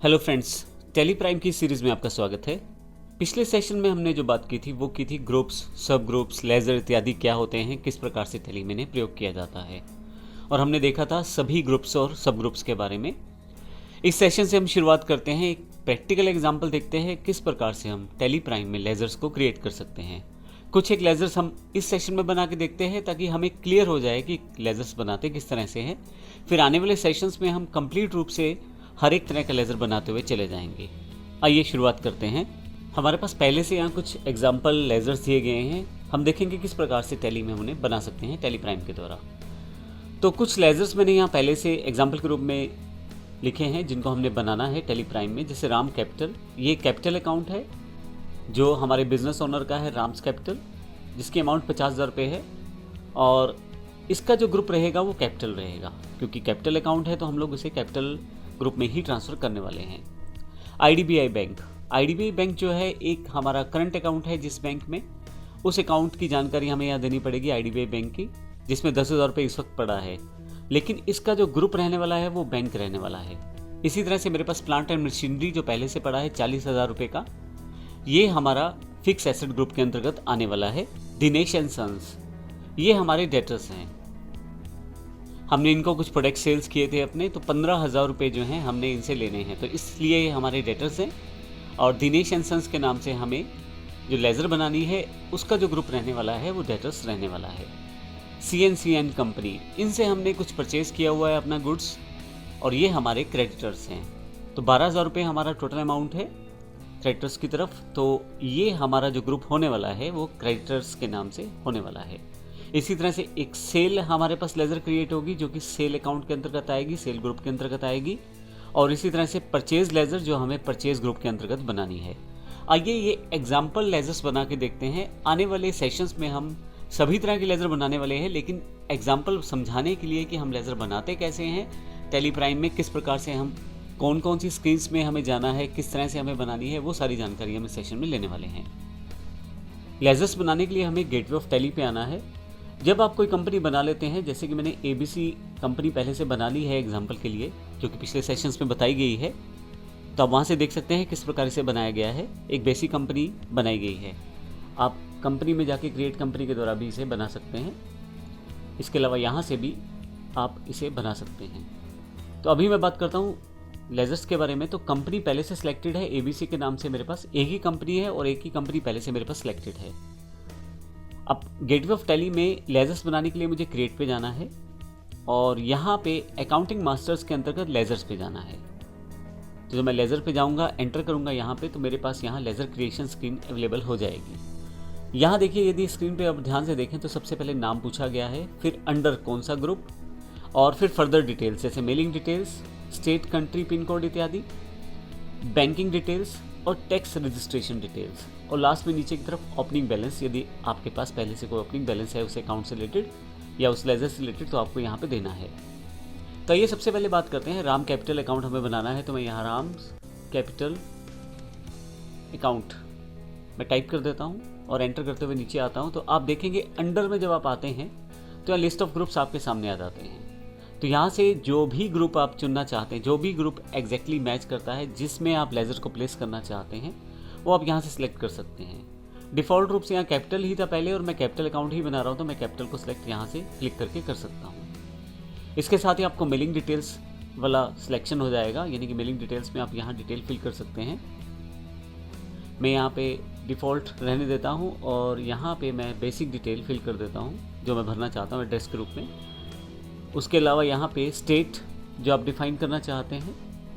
Hello friends, Tally Prime की series में आपका स्वागत है। पिछले सेशन में हमने जो बात की थी वो की थी ग्रुप्स, सब ग्रुप्स, लेज़र इत्यादि क्या होते हैं, किस प्रकार से टेली में इन्हें प्रयोग किया जाता है, और हमने देखा था सभी ग्रुप्स और सब ग्रुप्स के बारे में। इस सेशन से हम शुरुआत करते हैं, एक प्रैक्टिकल एग्जाम्पल देखते हैं किस प्रकार से हम टेली प्राइम में लेज़र्स को क्रिएट कर सकते हैं। कुछ एक लेज़र्स हम इस सेशन में बना के देखते हैं ताकि हमें क्लियर हो जाए कि लेज़र्स बनाते किस तरह से हैं। फिर आने वाले सेशंस में हम कंप्लीट रूप से हर एक तरह का लेज़र बनाते हुए चले जाएंगे। आइए शुरुआत करते हैं। हमारे पास पहले से यहाँ कुछ एग्जाम्पल लेज़र्स दिए गए हैं। हम देखेंगे किस प्रकार से टेली में हम उन्हें बना सकते हैं टेली प्राइम के द्वारा। तो कुछ लेज़र्स मैंने यहाँ पहले से एग्जाम्पल के रूप में लिखे हैं जिनको हमने बनाना है टेली प्राइम में। जैसे राम कैपिटल, ये कैपिटल अकाउंट है जो हमारे बिजनेस ओनर का है, राम्स कैपिटल, जिसकी अमाउंट 50,000 रुपये है। और इसका जो ग्रुप रहेगा वो कैपिटल रहेगा, क्योंकि कैपिटल अकाउंट है तो हम लोग इसे कैपिटल ग्रुप में ही ट्रांसफ़र करने वाले हैं। IDBI बैंक जो है एक हमारा करंट अकाउंट है जिस बैंक में, उस अकाउंट की जानकारी हमें यहाँ देनी पड़ेगी IDBI बैंक की, जिसमें 10,000 रुपये इस वक्त पड़ा है, लेकिन इसका जो ग्रुप रहने वाला है वो बैंक रहने वाला है। इसी तरह से मेरे पास प्लांट एंड मशीनरी जो पहले से पड़ा है 40,000 रुपये का, ये हमारा फिक्स एसेट ग्रुप के अंतर्गत आने वाला है। दिनेश एंड सन्स, ये हमारे डेटर्स हैं। हमने इनको कुछ प्रोडक्ट सेल्स किए थे अपने, तो 15,000 रुपये जो हैं हमने इनसे लेने हैं, तो इसलिए ये हमारे डेटर्स हैं। और दिनेश एंड सन्स के नाम से हमें जो लेज़र बनानी है उसका जो ग्रुप रहने वाला है वो डेटर्स रहने वाला है। CNC एंड कंपनी, इनसे हमने कुछ परचेज़ किया हुआ है अपना गुड्स, और ये हमारे क्रेडिटर्स हैं। तो 12,000 रुपये हमारा टोटल अमाउंट है क्रेडिटर्स की तरफ। तो ये हमारा जो ग्रुप होने वाला है वो क्रेडिटर्स के नाम से होने वाला है। इसी तरह से एक सेल हमारे पास लेज़र क्रिएट होगी जो कि सेल अकाउंट के अंतर्गत आएगी, सेल ग्रुप के अंतर्गत आएगी। और इसी तरह से परचेज लेज़र जो हमें परचेज ग्रुप के अंतर्गत बनानी है। आइए ये एग्जाम्पल लेज़र्स बना के देखते हैं। आने वाले सेशंस में हम सभी तरह के लेज़र बनाने वाले हैं, लेकिन एग्जाम्पल समझाने के लिए कि हम लेज़र बनाते कैसे हैं टेली प्राइम में, किस प्रकार से हम कौन कौन सी स्क्रीन्स में हमें जाना है, किस तरह से हमें बनानी है, वो सारी जानकारी हम इस सेशन में लेने वाले हैं। लेज़र्स बनाने के लिए हमें गेटवे ऑफ टेली पे आना है। जब आप कोई कंपनी बना लेते हैं, जैसे कि मैंने ABC कंपनी पहले से बना ली है एग्जांपल के लिए, जो कि पिछले सेशंस में बताई गई है, तो आप वहाँ से देख सकते हैं किस प्रकार से बनाया गया है। एक बेसिक कंपनी बनाई गई है। आप कंपनी में जाके क्रिएट कंपनी के द्वारा भी इसे बना सकते हैं। इसके अलावा यहाँ से भी आप इसे बना सकते हैं। तो अभी मैं बात करता हूँ लेज़र्स के बारे में। तो कंपनी पहले से सिलेक्टेड है, ABC के नाम से मेरे पास एक ही कंपनी है और एक ही कंपनी पहले से मेरे पास सिलेक्टेड है। अब गेटवे ऑफ टेली में लेज़र्स बनाने के लिए मुझे क्रिएट पे जाना है, और यहाँ पे अकाउंटिंग मास्टर्स के अंतर्गत लेज़र्स पे जाना है। तो जब मैं लेज़र पे जाऊँगा, एंटर करूँगा यहाँ पे, तो मेरे पास यहाँ लेज़र क्रिएशन स्क्रीन अवेलेबल हो जाएगी। यहाँ देखिए, यदि स्क्रीन पे आप ध्यान से देखें तो सबसे पहले नाम पूछा गया है, फिर अंडर कौन सा ग्रुप, और फिर फर्दर डिटेल्स जैसे mailing details, state, country, pin code इत्यादि, बैंकिंग डिटेल्स और टैक्स रजिस्ट्रेशन डिटेल्स, और लास्ट में नीचे की तरफ ओपनिंग बैलेंस। यदि आपके पास पहले से कोई ओपनिंग बैलेंस है उस अकाउंट से रिलेटेड या उस लेज़र से रिलेटेड, तो आपको यहाँ पे देना है। तो ये सबसे पहले बात करते हैं, राम कैपिटल अकाउंट हमें बनाना है। तो मैं यहाँ राम कैपिटल अकाउंट मैं टाइप कर देता हूँ और एंटर करते हुए नीचे आता हूँ। तो आप देखेंगे अंडर में जब आप आते हैं तो यहाँ लिस्ट ऑफ ग्रुप्स आपके सामने आ जाते हैं। तो यहाँ से जो भी ग्रुप आप चुनना चाहते हैं, जो भी ग्रुप एग्जैक्टली मैच करता है जिसमें आप लेज़र को प्लेस करना चाहते हैं, वो आप यहाँ से सिलेक्ट कर सकते हैं। डिफ़ॉल्ट रूप से यहाँ कैपिटल ही था पहले, और मैं कैपिटल अकाउंट ही बना रहा हूँ, तो मैं कैपिटल को सिलेक्ट यहाँ से क्लिक करके कर सकता हूँ। इसके साथ ही आपको मेलिंग डिटेल्स वाला सिलेक्शन हो जाएगा, यानी कि मेलिंग डिटेल्स में आप यहाँ डिटेल फिल कर सकते हैं। मैं यहाँ पे डिफ़ॉल्ट रहने देता हूँ और यहाँ पे मैं बेसिक डिटेल फिल कर देता हूँ जो मैं भरना चाहता हूँ एड्रेस के रूप में। उसके अलावा यहाँ पे स्टेट जो आप डिफ़ाइन करना चाहते हैं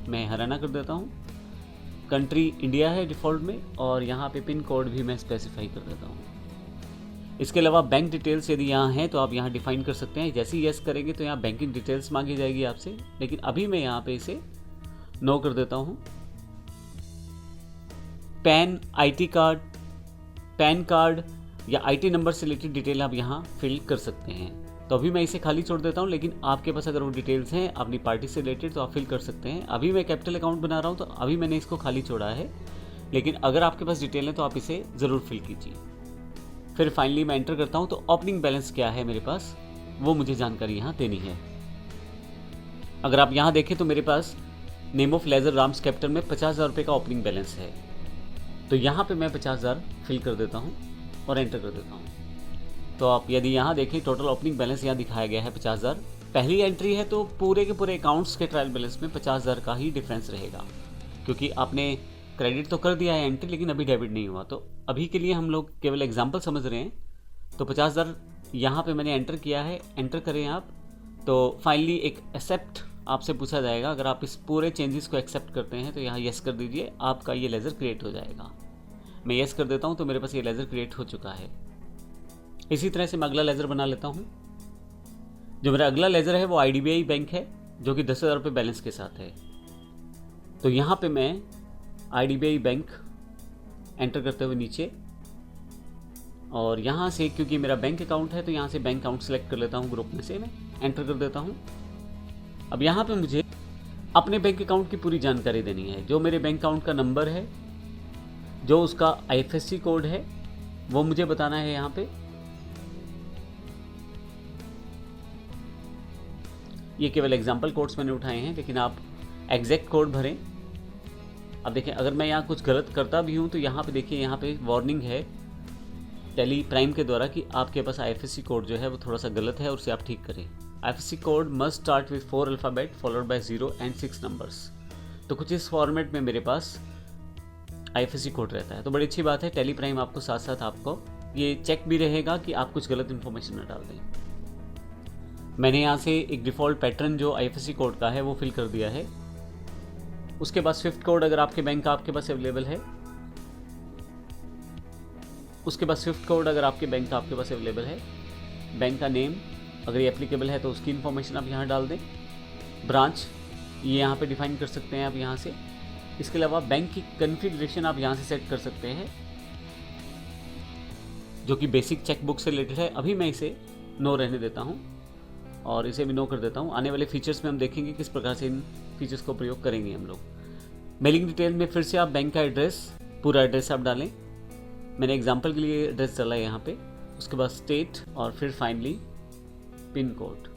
मैं हरियाणा कर देता हूँ, कंट्री इंडिया है डिफ़ॉल्ट में, और यहाँ पे पिन कोड भी मैं स्पेसिफाई कर देता हूँ। इसके अलावा बैंक डिटेल्स यदि यहाँ हैं तो आप यहाँ डिफ़ाइन कर सकते हैं। जैसे ही यस करेंगे तो यहाँ बैंकिंग डिटेल्स मांगी जाएगी आपसे, लेकिन अभी मैं यहाँ पे इसे नो कर देता हूँ। पैन कार्ड या IT नंबर से रिलेटेड डिटेल आप यहाँ फिल कर सकते हैं। तो अभी मैं इसे खाली छोड़ देता हूँ, लेकिन आपके पास अगर वो डिटेल्स हैं अपनी पार्टी से रिलेटेड तो आप फिल कर सकते हैं। अभी मैं कैपिटल अकाउंट बना रहा हूँ तो अभी मैंने इसको खाली छोड़ा है, लेकिन अगर आपके पास डिटेल है तो आप इसे ज़रूर फिल कीजिए। फिर फाइनली मैं एंटर करता हूँ, तो ओपनिंग बैलेंस क्या है मेरे पास वो मुझे जानकारी यहाँ देनी है। अगर आप यहाँ देखें तो मेरे पास name of ledger Rams Capital में 50,000 रुपये का ओपनिंग बैलेंस है। तो यहाँ पे मैं 50,000 फिल कर देता हूँ और एंटर कर देता हूँ। तो आप यदि यहाँ देखें टोटल ओपनिंग बैलेंस यहाँ दिखाया गया है 50,000। पहली एंट्री है तो पूरे के पूरे अकाउंट्स के ट्रायल बैलेंस में 50,000 का ही डिफरेंस रहेगा, क्योंकि आपने क्रेडिट तो कर दिया है एंट्री, लेकिन अभी डेबिट नहीं हुआ। तो अभी के लिए हम लोग केवल एग्जाम्पल समझ रहे हैं। तो 50,000 यहाँ पे मैंने एंटर किया है, एंटर करें आप। तो फाइनली एक एक्सेप्ट आपसे पूछा जाएगा। अगर आप इस पूरे चेंजेस को एक्सेप्ट करते हैं तो यहाँ यस कर दीजिए, आपका ये लेज़र क्रिएट हो जाएगा। मैं यस कर देता हूँ तो मेरे पास ये लेज़र क्रिएट हो चुका है। इसी तरह से मैं अगला लेज़र बना लेता हूँ। जो मेरा अगला लेज़र है वो IDBI बैंक है, जो कि 10,000 रुपये बैलेंस के साथ है। तो यहाँ पे मैं IDBI बैंक एंटर करते हुए नीचे, और यहाँ से क्योंकि मेरा बैंक अकाउंट है तो यहाँ से बैंक अकाउंट सेलेक्ट कर लेता हूँ, ग्रुप में से मैं एंटर कर देता हूँ। अब यहाँ पे मुझे अपने बैंक अकाउंट की पूरी जानकारी देनी है। जो मेरे बैंक अकाउंट का नंबर है, जो उसका IFSC कोड है, वो मुझे बताना है यहाँ पे। ये केवल एग्जाम्पल कोड्स मैंने उठाए हैं, लेकिन आप एग्जैक्ट कोड भरें। अब देखें, अगर मैं यहाँ कुछ गलत करता भी हूँ तो यहाँ पे देखिए, यहाँ पे वार्निंग है टेली प्राइम के द्वारा कि आपके पास IFSC कोड जो है वो थोड़ा सा गलत है और उसे आप ठीक करें। IFSC code must start with 4 alphabet followed by 0 and 6 numbers. तो कुछ इस फॉर्मेट में मेरे पास IFSC कोड रहता है। तो बड़ी अच्छी बात है, टेली प्राइम आपको साथ साथ आपको ये चेक भी रहेगा कि आप कुछ गलत इन्फॉर्मेशन न डाल दें। मैंने यहाँ से एक डिफ़ॉल्ट पैटर्न जो IFSC कोड का है वो फिल कर दिया है। उसके बाद स्विफ्ट कोड अगर आपके बैंक का आपके पास अवेलेबल है, उसके बाद स्विफ्ट कोड अगर आपके बैंक का आपके पास अवेलेबल है, बैंक का नेम अगर ये एप्लीकेबल है तो उसकी इन्फॉर्मेशन आप यहाँ डाल दें। ब्रांच ये यहाँ पे डिफाइन कर सकते हैं आप यहाँ से। इसके अलावा बैंक की कॉन्फ़िगरेशन आप यहाँ से सेट कर सकते हैं, जो कि बेसिक चेकबुक से रिलेटेड है। अभी मैं इसे नो रहने देता हूँ और इसे भी नो कर देता हूँ। आने वाले फीचर्स में हम देखेंगे किस प्रकार से इन फीचर्स को प्रयोग करेंगे हम लोग। मेलिंग डिटेल में फिर से आप बैंक का एड्रेस, पूरा एड्रेस आप डालें। मैंने एग्जांपल के लिए एड्रेस डाला है यहाँ पे। उसके बाद स्टेट और फिर फाइनली पिन कोड।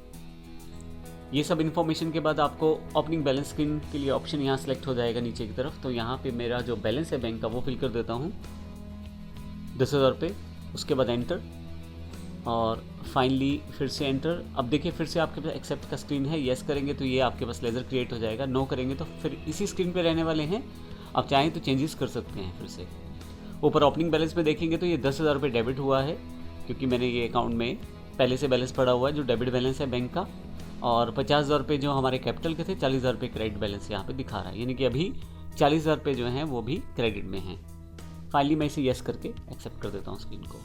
ये सब इन्फॉर्मेशन के बाद आपको ओपनिंग बैलेंस स्क्रीन के लिए ऑप्शन यहाँ सेलेक्ट हो जाएगा नीचे की तरफ। तो यहाँ पे मेरा जो बैलेंस है बैंक का वो फिल कर देता हूँ 10,000 रुपये। उसके बाद एंटर और फाइनली फिर से एंटर। अब देखिए फिर से आपके पास एक्सेप्ट का स्क्रीन है। येस करेंगे तो ये आपके पास लेज़र क्रिएट हो जाएगा, नो करेंगे तो फिर इसी स्क्रीन पे रहने वाले हैं। आप चाहें तो चेंजेस कर सकते हैं। फिर से ऊपर ओपनिंग बैलेंस में देखेंगे तो ये 10,000 रुपये डेबिट हुआ है, क्योंकि मैंने ये अकाउंट में पहले से बैलेंस पड़ा हुआ है जो डेबिट बैलेंस है बैंक का। और 50,000 रुपये जो हमारे कैपिटल के थे, 40,000 रुपये क्रेडिट बैलेंस यहाँ पे दिखा रहा है, यानी कि अभी 40,000 रुपये जो हैं वो भी क्रेडिट में हैं। फाइनली मैं इसे येस करके एक्सेप्ट कर देता हूँ स्क्रीन को।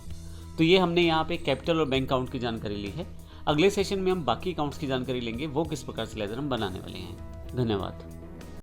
तो ये हमने यहाँ पे कैपिटल और बैंक अकाउंट की जानकारी ली है। अगले सेशन में हम बाकी अकाउंट्स की जानकारी लेंगे, वो किस प्रकार से लेज़र हम बनाने वाले हैं। धन्यवाद।